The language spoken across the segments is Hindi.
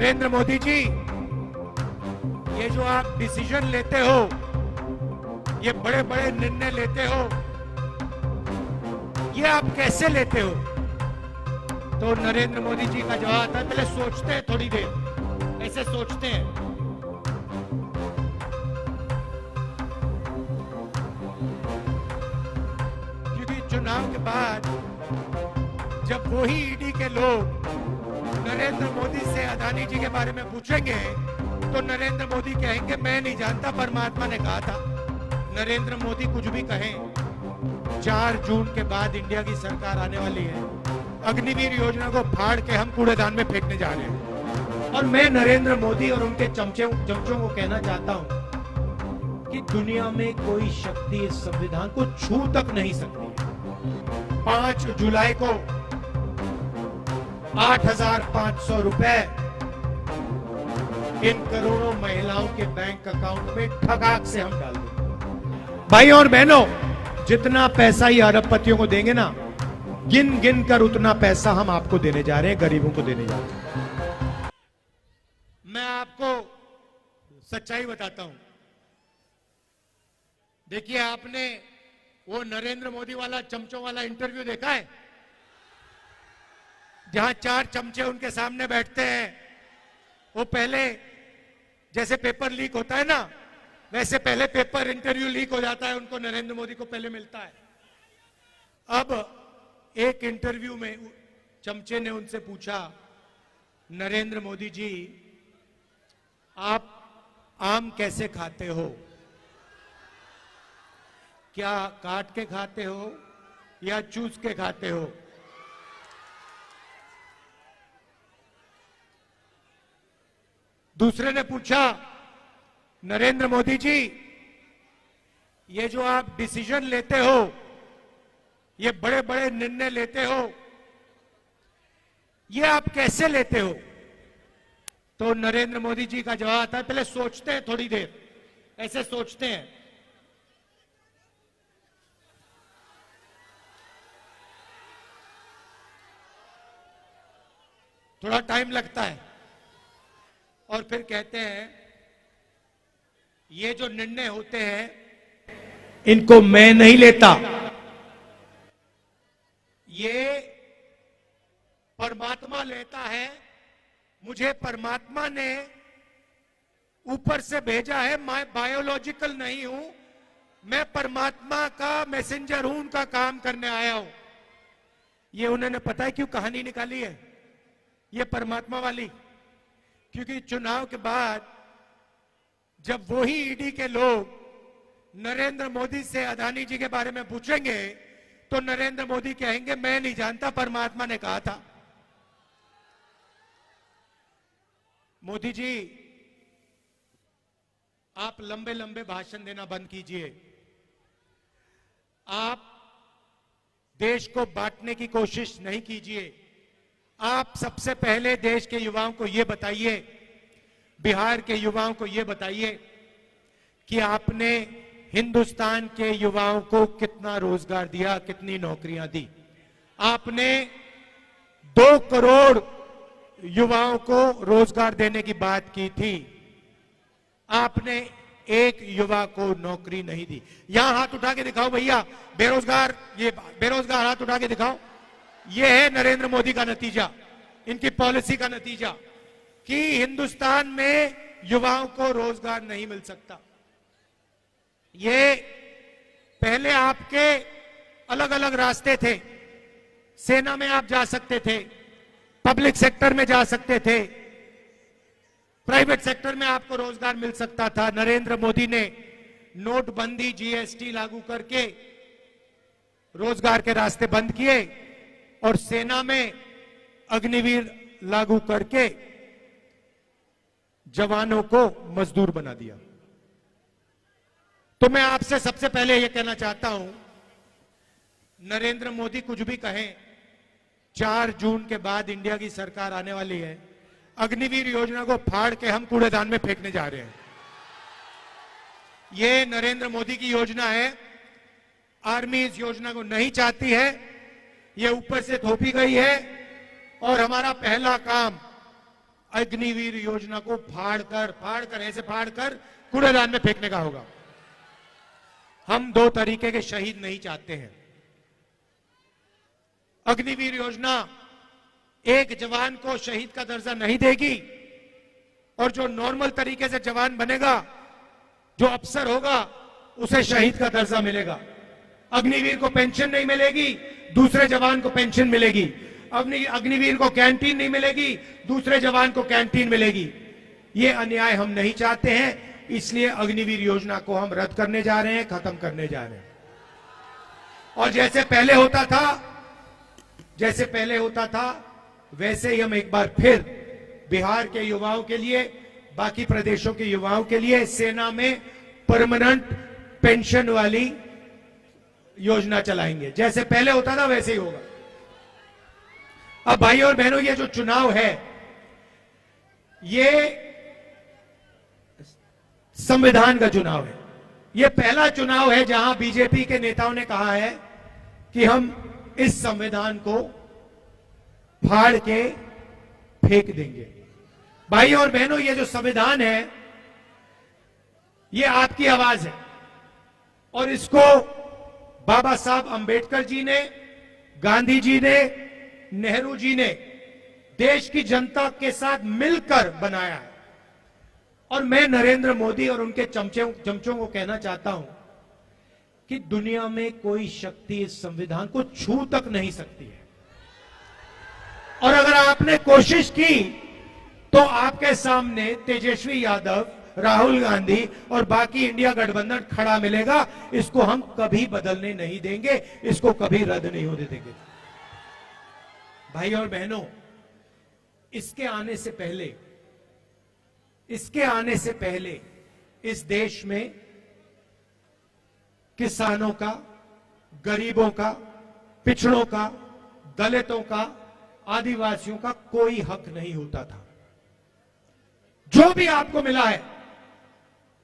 नरेंद्र मोदी जी, ये जो आप डिसीजन लेते हो, ये बड़े बड़े निर्णय लेते हो, ये आप कैसे लेते हो? तो नरेंद्र मोदी जी का जवाब आता है, पहले सोचते हैं थोड़ी देर, ऐसे सोचते हैं। क्योंकि चुनाव के बाद जब वही ईडी के लोग नरेंद्र मोदी से अदानी जी के बारे में पूछेंगे तो नरेंद्र मोदी कहेंगे मैं नहीं जानता, परमात्मा ने कहा था। नरेंद्र मोदी कुछ भी कहें, 4 जून के बाद इंडिया की सरकार आने वाली है। अग्निवीर योजना को फाड़ के हम कूड़ेदान में फेंकने जा रहे हैं। और मैं नरेंद्र मोदी और उनके चमचों को कहना चाहता हूं कि दुनिया में कोई शक्ति इस संविधान को छू तक नहीं सकती। 5 जुलाई को 8,500 रुपए इन करोड़ों महिलाओं के बैंक अकाउंट में ठगाक से हम डाल देंगे। भाई और बहनों, जितना पैसा ये अरबपतियों को देंगे ना, गिन गिन कर उतना पैसा हम आपको देने जा रहे हैं, गरीबों को देने जा रहे हैं। मैं आपको सच्चाई बताता हूं। देखिए, आपने वो नरेंद्र मोदी वाला चमचों वाला इंटरव्यू देखा है, जहां 4 चमचे उनके सामने बैठते हैं। वो पहले जैसे पेपर लीक होता है ना, वैसे पहले पेपर इंटरव्यू लीक हो जाता है, उनको नरेंद्र मोदी को पहले मिलता है। अब एक इंटरव्यू में चमचे ने उनसे पूछा, नरेंद्र मोदी जी, आप आम कैसे खाते हो? क्या काट के खाते हो या चूस के खाते हो? दूसरे ने पूछा, नरेंद्र मोदी जी, ये जो आप डिसीजन लेते हो, ये बड़े बड़े निर्णय लेते हो, ये आप कैसे लेते हो? तो नरेंद्र मोदी जी का जवाब आता है, पहले सोचते हैं थोड़ी देर, ऐसे सोचते हैं। थोड़ा टाइम लगता है और फिर कहते हैं, ये जो निर्णय होते हैं इनको मैं नहीं लेता, ये परमात्मा लेता है। मुझे परमात्मा ने ऊपर से भेजा है, मैं बायोलॉजिकल नहीं हूं, मैं परमात्मा का मैसेंजर हूं, उनका काम करने आया हूं। ये उन्होंने पता है क्यों कहानी निकाली है, ये परमात्मा वाली? क्योंकि चुनाव के बाद जब वही ईडी के लोग नरेंद्र मोदी से अदानी जी के बारे में पूछेंगे तो नरेंद्र मोदी कहेंगे मैं नहीं जानता, परमात्मा ने कहा था। मोदी जी, आप लंबे लंबे भाषण देना बंद कीजिए। आप देश को बांटने की कोशिश नहीं कीजिए। आप सबसे पहले देश के युवाओं को यह बताइए, बिहार के युवाओं को यह बताइए कि आपने हिंदुस्तान के युवाओं को कितना रोजगार दिया, कितनी नौकरियां दी। आपने 2 करोड़ युवाओं को रोजगार देने की बात की थी, आपने एक युवा को नौकरी नहीं दी। यहां हाथ उठा के दिखाओ भैया, बेरोजगार, ये बेरोजगार हाथ उठा के दिखाओ। ये है नरेंद्र मोदी का नतीजा, इनकी पॉलिसी का नतीजा कि हिंदुस्तान में युवाओं को रोजगार नहीं मिल सकता। ये पहले आपके अलग अलग रास्ते थे। सेना में आप जा सकते थे, पब्लिक सेक्टर में जा सकते थे, प्राइवेट सेक्टर में आपको रोजगार मिल सकता था। नरेंद्र मोदी ने नोटबंदी, जीएसटी लागू करके रोजगार के रास्ते बंद किए और सेना में अग्निवीर लागू करके जवानों को मजदूर बना दिया। तो मैं आपसे सबसे पहले यह कहना चाहता हूं, नरेंद्र मोदी कुछ भी कहें, 4 जून के बाद इंडिया की सरकार आने वाली है। अग्निवीर योजना को फाड़ के हम कूड़ेदान में फेंकने जा रहे हैं। यह नरेंद्र मोदी की योजना है। आर्मी इस योजना को नहीं चाहती है, यह ऊपर से थोपी गई है। और हमारा पहला काम अग्निवीर योजना को फाड़ कर कूड़ेदान में फेंकने का होगा। हम दो तरीके के शहीद नहीं चाहते हैं। अग्निवीर योजना एक जवान को शहीद का दर्जा नहीं देगी, और जो नॉर्मल तरीके से जवान बनेगा, जो अफसर होगा, उसे शहीद का दर्जा मिलेगा। अग्निवीर को पेंशन नहीं मिलेगी, दूसरे जवान को पेंशन मिलेगी। अग्निवीर को कैंटीन नहीं मिलेगी, दूसरे जवान को कैंटीन मिलेगी। ये अन्याय हम नहीं चाहते हैं, इसलिए अग्निवीर योजना को हम रद्द करने जा रहे हैं, खत्म करने जा रहे हैं। और जैसे पहले होता था वैसे ही हम एक बार फिर बिहार के युवाओं के लिए, बाकी प्रदेशों के युवाओं के लिए सेना में परमानेंट पेंशन वाली योजना चलाएंगे। जैसे पहले होता था वैसे ही होगा। अब भाइयों और बहनों, ये जो चुनाव है, ये संविधान का चुनाव है। ये पहला चुनाव है जहां बीजेपी के नेताओं ने कहा है कि हम इस संविधान को फाड़ के फेंक देंगे। भाइयों और बहनों, ये जो संविधान है, ये आपकी आवाज है, और इसको बाबा साहब अंबेडकर जी ने, गांधी जी ने, नेहरू जी ने देश की जनता के साथ मिलकर बनाया है। और मैं नरेंद्र मोदी और उनके चमचों को कहना चाहता हूं कि दुनिया में कोई शक्ति इस संविधान को छू तक नहीं सकती है। और अगर आपने कोशिश की तो आपके सामने तेजस्वी यादव, राहुल गांधी और बाकी इंडिया गठबंधन खड़ा मिलेगा। इसको हम कभी बदलने नहीं देंगे, इसको कभी रद्द नहीं होने देंगे। भाई और बहनों, इसके आने से पहले इस देश में किसानों का, गरीबों का, पिछड़ों का, दलितों का, आदिवासियों का कोई हक नहीं होता था। जो भी आपको मिला है,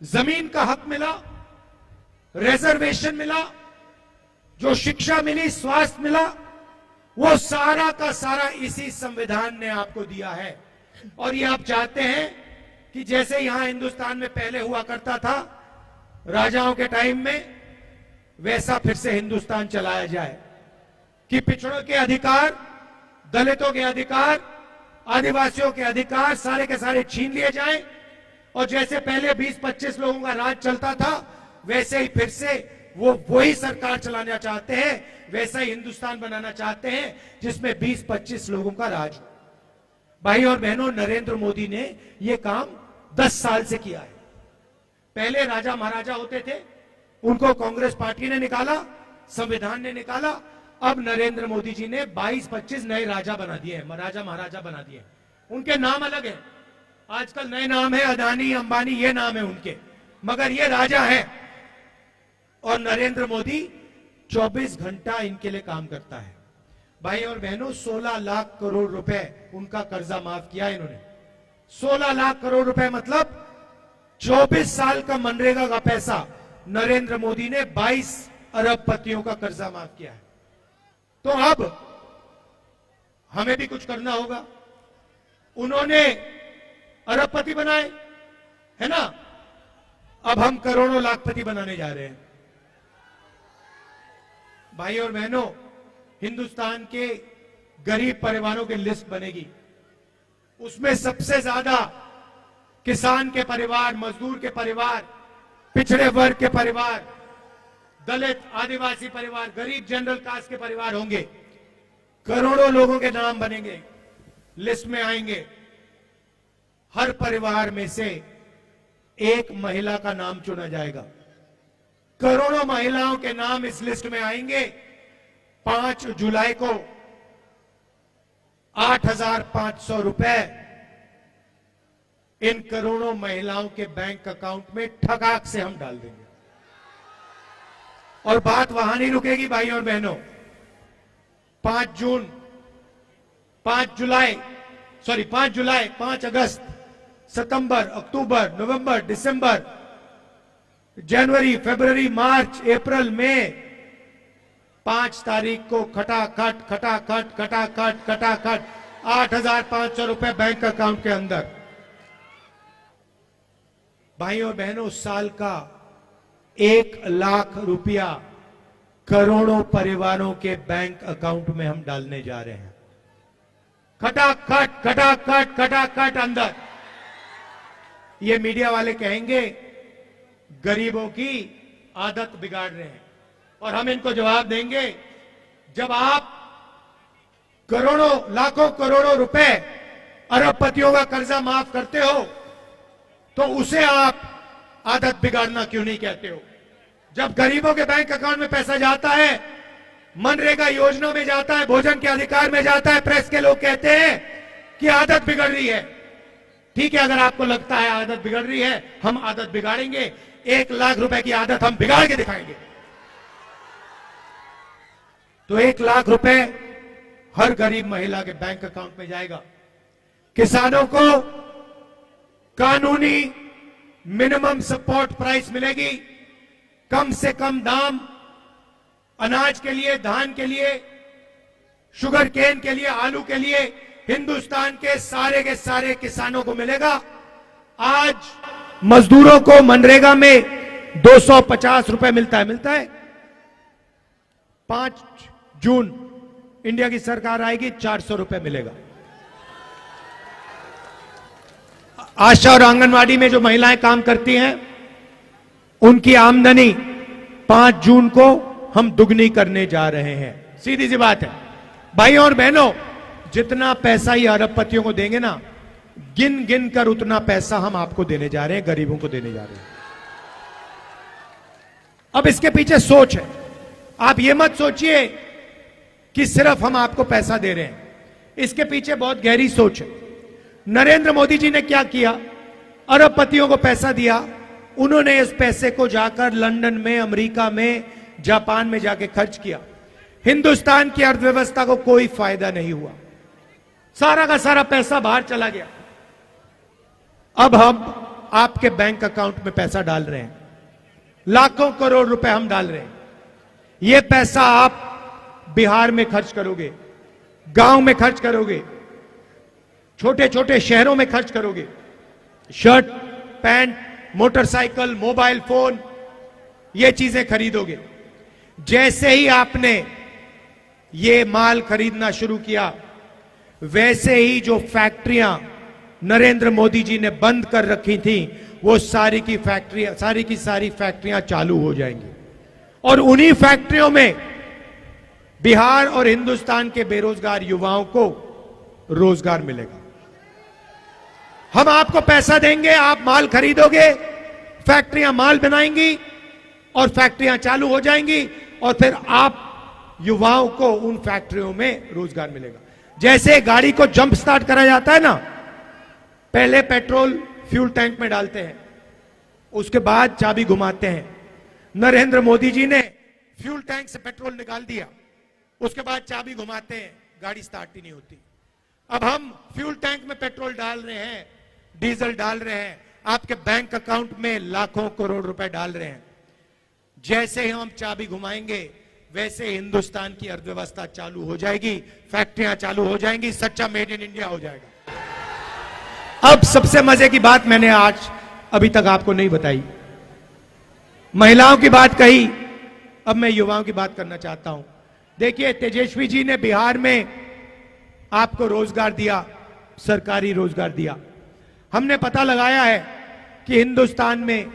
जमीन का हक मिला, रिजर्वेशन मिला, जो शिक्षा मिली, स्वास्थ्य मिला, वो सारा का सारा इसी संविधान ने आपको दिया है। और ये आप चाहते हैं कि जैसे यहां हिंदुस्तान में पहले हुआ करता था राजाओं के टाइम में, वैसा फिर से हिंदुस्तान चलाया जाए कि पिछड़ों के अधिकार, दलितों के अधिकार, आदिवासियों के अधिकार सारे के सारे छीन लिए जाएं, और जैसे पहले 20-25 लोगों का राज चलता था, वैसे ही फिर से वही सरकार चलाना चाहते हैं, वैसा ही हिंदुस्तान बनाना चाहते हैं जिसमें 20-25 लोगों का राज हो। भाई और बहनों, नरेंद्र मोदी ने यह काम 10 साल से किया है। पहले राजा महाराजा होते थे, उनको कांग्रेस पार्टी ने निकाला, संविधान ने निकाला। अब नरेंद्र मोदी जी ने 22-25 नए राजा बना दिए हैं, राजा महाराजा बना दिए हैं। उनके नाम अलग है, आजकल नए नाम है, अदानी, अंबानी, ये नाम है उनके, मगर ये राजा है। और नरेंद्र मोदी 24 घंटा इनके लिए काम करता है। भाई और बहनों, 16 लाख करोड़ रुपए उनका कर्जा माफ किया इन्होंने। 16 लाख करोड़ रुपए मतलब 24 साल का मनरेगा का पैसा नरेंद्र मोदी ने 22 अरबपतियों का कर्जा माफ किया है। तो अब हमें भी कुछ करना होगा। उन्होंने अरबपति बनाए, है ना, अब हम करोड़ों लाखपति बनाने जा रहे हैं। भाई और बहनों, हिंदुस्तान के गरीब परिवारों की लिस्ट बनेगी, उसमें सबसे ज्यादा किसान के परिवार, मजदूर के परिवार, पिछड़े वर्ग के परिवार, दलित, आदिवासी परिवार, गरीब जनरल कास्ट के परिवार होंगे। करोड़ों लोगों के नाम बनेंगे, लिस्ट में आएंगे। हर परिवार में से एक महिला का नाम चुना जाएगा। करोड़ों महिलाओं के नाम इस लिस्ट में आएंगे। 5 जुलाई को 8,500 रुपए इन करोड़ों महिलाओं के बैंक अकाउंट में ठगाक से हम डाल देंगे। और बात वहां नहीं रुकेगी भाई और बहनों। 5 जुलाई, 5 अगस्त, सितंबर, अक्टूबर, नवंबर, दिसंबर, जनवरी, फरवरी, मार्च, अप्रैल, मई, 5 तारीख को खटाखट 8,500 रुपए बैंक अकाउंट के अंदर। भाइयों और बहनों, उस साल का 1 लाख रुपया करोड़ों परिवारों के बैंक अकाउंट में हम डालने जा रहे हैं। खटाखट खटाखट खटाखट अंदर। ये मीडिया वाले कहेंगे गरीबों की आदत बिगाड़ रहे हैं, और हम इनको जवाब देंगे, जब आप करोड़ों लाखों करोड़ों रुपए अरबपतियों का कर्जा माफ करते हो तो उसे आप आदत बिगाड़ना क्यों नहीं कहते हो? जब गरीबों के बैंक अकाउंट में पैसा जाता है, मनरेगा योजना में जाता है, भोजन के अधिकार में जाता है, प्रेस के लोग कहते हैं कि आदत बिगड़ रही है। ठीक है, अगर आपको लगता है आदत बिगड़ रही है, हम आदत बिगाड़ेंगे। 1 लाख रुपए की आदत हम बिगाड़ के दिखाएंगे। तो 1 लाख रुपए हर गरीब महिला के बैंक अकाउंट में जाएगा। किसानों को कानूनी मिनिमम सपोर्ट प्राइस मिलेगी, कम से कम दाम अनाज के लिए, धान के लिए, शुगर केन के लिए, आलू के लिए हिंदुस्तान के सारे किसानों को मिलेगा। आज मजदूरों को मनरेगा में 250 रुपए मिलता है। 5 जून इंडिया की सरकार आएगी, 400 रुपए मिलेगा। आशा और आंगनवाड़ी में जो महिलाएं काम करती हैं, उनकी आमदनी 5 जून को हम दुगनी करने जा रहे हैं। सीधी सी बात है भाइयों और बहनों, जितना पैसा ये अरबपतियों को देंगे ना, गिन गिन कर उतना पैसा हम आपको देने जा रहे हैं, गरीबों को देने जा रहे हैं। अब इसके पीछे सोच है। आप ये मत सोचिए कि सिर्फ हम आपको पैसा दे रहे हैं, इसके पीछे बहुत गहरी सोच है। नरेंद्र मोदी जी ने क्या किया? अरबपतियों को पैसा दिया, उन्होंने इस पैसे को जाकर लंदन में, अमेरिका में, जापान में जाके खर्च किया। हिंदुस्तान की अर्थव्यवस्था को कोई फायदा नहीं हुआ, सारा का सारा पैसा बाहर चला गया। अब हम आपके बैंक अकाउंट में पैसा डाल रहे हैं, लाखों करोड़ रुपए हम डाल रहे हैं। यह पैसा आप बिहार में खर्च करोगे, गांव में खर्च करोगे, छोटे छोटे शहरों में खर्च करोगे, shirt, pant, motorcycle, mobile phone, ये चीजें खरीदोगे। जैसे ही आपने ये माल खरीदना शुरू किया, वैसे ही जो फैक्ट्रियां नरेंद्र मोदी जी ने बंद कर रखी थी, वो सारी की सारी फैक्ट्रियां चालू हो जाएंगी, और उन्हीं फैक्ट्रियों में बिहार और हिंदुस्तान के बेरोजगार युवाओं को रोजगार मिलेगा। हम आपको पैसा देंगे, आप माल खरीदोगे, फैक्ट्रियां माल बनाएंगी और फैक्ट्रियां चालू हो जाएंगी, और फिर आप युवाओं को उन फैक्ट्रियों में रोजगार मिलेगा। जैसे गाड़ी को जंप स्टार्ट करा जाता है ना, पहले पेट्रोल फ्यूल टैंक में डालते हैं, उसके बाद चाबी घुमाते हैं। नरेंद्र मोदी जी ने फ्यूल टैंक से पेट्रोल निकाल दिया, उसके बाद चाबी घुमाते हैं, गाड़ी स्टार्ट ही नहीं होती। अब हम फ्यूल टैंक में पेट्रोल डाल रहे हैं, डीजल डाल रहे हैं, आपके बैंक अकाउंट में लाखों करोड़ रुपए डाल रहे हैं। जैसे ही हम चाबी घुमाएंगे, वैसे हिंदुस्तान की अर्थव्यवस्था चालू हो जाएगी, फैक्ट्रियां चालू हो जाएंगी, सच्चा मेड इन इंडिया हो जाएगा। अब सबसे मजे की बात मैंने आज अभी तक आपको नहीं बताई। महिलाओं की बात कही, अब मैं युवाओं की बात करना चाहता हूं। देखिए, तेजस्वी जी ने बिहार में आपको रोजगार दिया, सरकारी रोजगार दिया। हमने पता लगाया है कि हिंदुस्तान में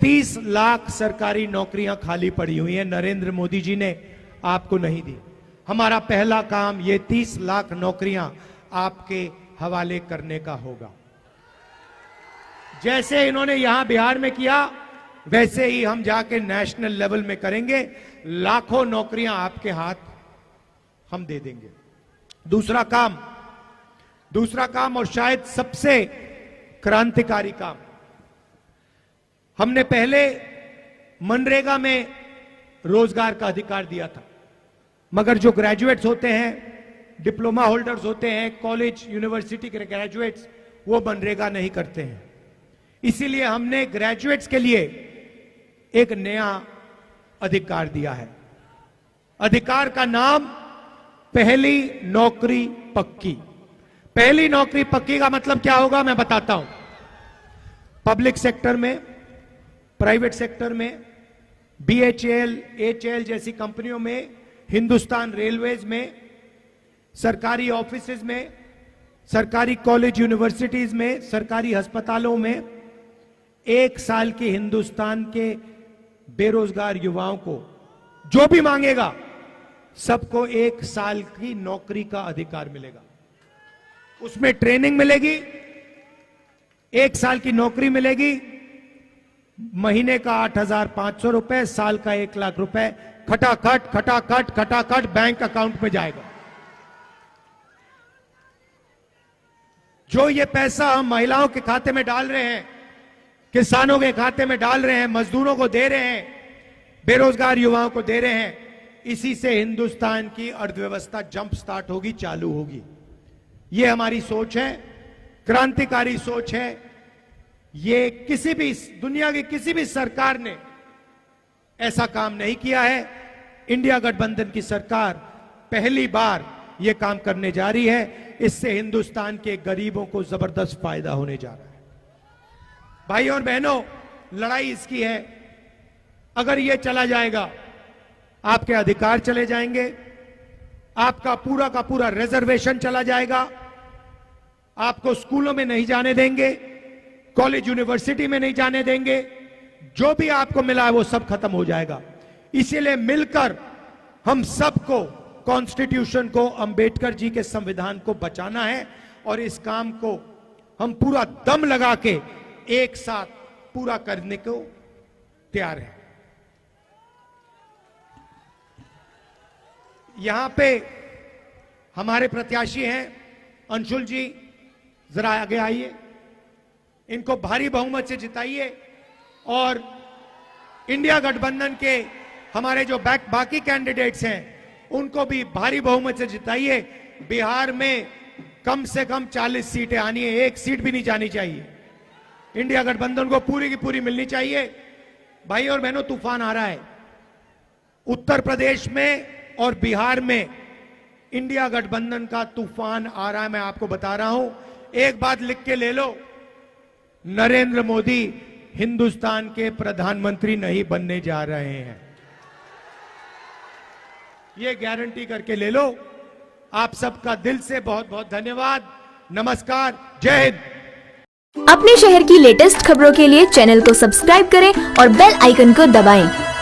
30 लाख सरकारी नौकरियां खाली पड़ी हुई हैं, नरेंद्र मोदी जी ने आपको नहीं दी। हमारा पहला काम ये 30 लाख नौकरियां आपके हवाले करने का होगा। जैसे इन्होंने यहां बिहार में किया, वैसे ही हम जाके नेशनल लेवल में करेंगे। लाखों नौकरियां आपके हाथ हम दे देंगे। दूसरा काम और शायद सबसे क्रांतिकारी काम, हमने पहले मनरेगा में रोजगार का अधिकार दिया था, मगर जो ग्रेजुएट्स होते हैं, डिप्लोमा होल्डर्स होते हैं, कॉलेज यूनिवर्सिटी के ग्रेजुएट्स, वो मनरेगा नहीं करते हैं। इसीलिए हमने ग्रेजुएट्स के लिए एक नया अधिकार दिया है। अधिकार का नाम पहली नौकरी पक्की। पहली नौकरी पक्की का मतलब क्या होगा मैं बताता हूं। पब्लिक सेक्टर में, प्राइवेट सेक्टर में, बीएचईएल, एचएएल जैसी कंपनियों में, हिंदुस्तान रेलवेज में, सरकारी ऑफिसेज में, सरकारी कॉलेज यूनिवर्सिटीज में, सरकारी अस्पतालों में 1 साल की हिंदुस्तान के बेरोजगार युवाओं को जो भी मांगेगा सबको 1 साल की नौकरी का अधिकार मिलेगा। उसमें ट्रेनिंग मिलेगी, 1 साल की नौकरी मिलेगी, महीने का 8,500 रुपए, साल का 1 लाख रुपए खटाखट खटाखट खटाखट बैंक अकाउंट में जाएगा। जो ये पैसा हम महिलाओं के खाते में डाल रहे हैं, किसानों के खाते में डाल रहे हैं, मजदूरों को दे रहे हैं, बेरोजगार युवाओं को दे रहे हैं, इसी से हिंदुस्तान की अर्थव्यवस्था जंप स्टार्ट होगी, चालू होगी। ये हमारी सोच है, क्रांतिकारी सोच है। ये किसी भी दुनिया की किसी भी सरकार ने ऐसा काम नहीं किया है। इंडिया गठबंधन की सरकार पहली बार यह काम करने जा रही है। इससे हिंदुस्तान के गरीबों को जबरदस्त फायदा होने जा रहा है। भाइयों और बहनों, लड़ाई इसकी है, अगर यह चला जाएगा आपके अधिकार चले जाएंगे, आपका पूरा का पूरा रिजर्वेशन चला जाएगा, आपको स्कूलों में नहीं जाने देंगे, कॉलेज यूनिवर्सिटी में नहीं जाने देंगे, जो भी आपको मिला है वो सब खत्म हो जाएगा। इसीलिए मिलकर हम सबको कॉन्स्टिट्यूशन को, अंबेडकर जी के संविधान को बचाना है और इस काम को हम पूरा दम लगा के एक साथ पूरा करने को तैयार हैं। यहां पे हमारे प्रत्याशी हैं अंशुल जी, जरा आगे आइए, इनको भारी बहुमत से जिताइए और इंडिया गठबंधन के हमारे जो बाकी कैंडिडेट्स हैं उनको भी भारी बहुमत से जिताइए। बिहार में कम से कम 40 सीटें आनी है, 1 सीट भी नहीं जानी चाहिए। इंडिया गठबंधन को पूरी की पूरी मिलनी चाहिए। भाई और बहनों, तूफान आ रहा है उत्तर प्रदेश में और बिहार में, इंडिया गठबंधन का तूफान आ रहा है। मैं आपको बता रहा हूं, एक बात लिख के ले लो, नरेंद्र मोदी हिंदुस्तान के प्रधानमंत्री नहीं बनने जा रहे हैं, ये गारंटी करके ले लो। आप सबका दिल से बहुत बहुत धन्यवाद। नमस्कार, जय हिंद। अपने शहर की लेटेस्ट खबरों के लिए चैनल को सब्सक्राइब करें और बेल आइकन को दबाएं।